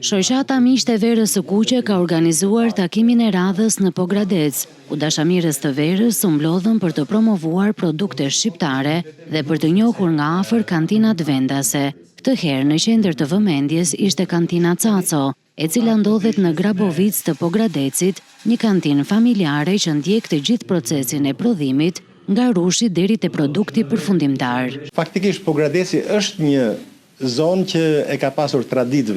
Shoqata Miqtë e Verës së Kuqe ka organizuar takimin e radhës në Pogradec, ku dashamirës të Verës u mblodhën për të promovuar produkte shqiptare dhe për të njohur nga afër kantinat vendase. Këtë herë në qendër të vëmendjes ishte kantina Caco, e cila ndodhet në Grabovic të Pogradecit, një kantinë familjare që ndjek të gjithë procesin e prodhimit, nga rushi deri te produkti përfundimtar. Faktikisht Pogradeci është një zonë që e ka pasur traditë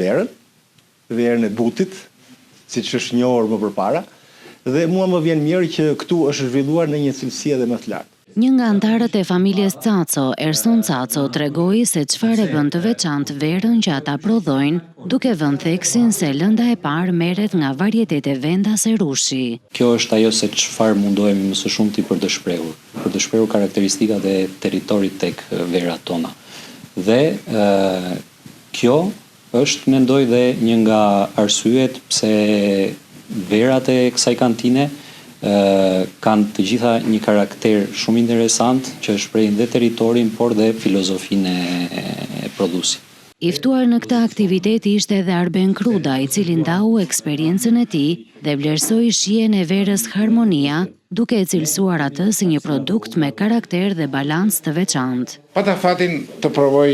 verën e butit, siç është njohur më përpara, dhe mua më vjen mirë që këtu është zhvilluar në një cilësi edhe më të lartë. Një nga anëtarët e familjes Caco, Erson Caco, tregoi se çfarë bën të veçantë verën që ata prodhojnë, duke vënë theksin se lënda e parë merret nga varietete vendase rushi. Kjo është ajo se çfarë mundohemi më së shumti për të shprehur karakteristikat e territorit tek verat tona. Dhe kjo është, mendoj, dhe një nga arsyet pse verat e kësaj kantine kanë të gjitha një karakter shumë interesant që shprehin dhe territorin, por dhe filozofinë e prodhuesit. I ftuar në këtë aktivitet ishte edhe Arben Kruda, i cili ndau eksperiencën e tij dhe vlerësoi shijen e verës Harmonia, duke e cilësuar atë si një produkt me karakter dhe balancë të veçantë. Pata fatin të provoj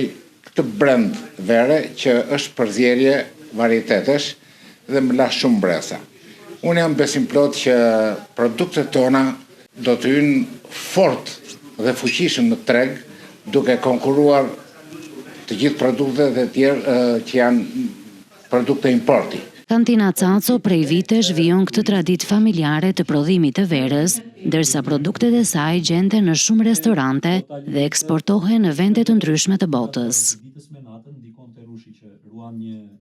këtë brand vere që është përzierje varietetesh dhe më la shumë bresa. Unë jam besim plot që produktet tona do të hyjnë fort dhe fuqishëm në treg, duke konkuruar të gjithë produktet e tjerë që janë produkte importi. Kantina Caco prej vitesh vijon këtë traditë familjare të prodhimit të verës, ndërsa produktet e saj gjenden në shumë restorante dhe eksportohen në vende të ndryshme të botës.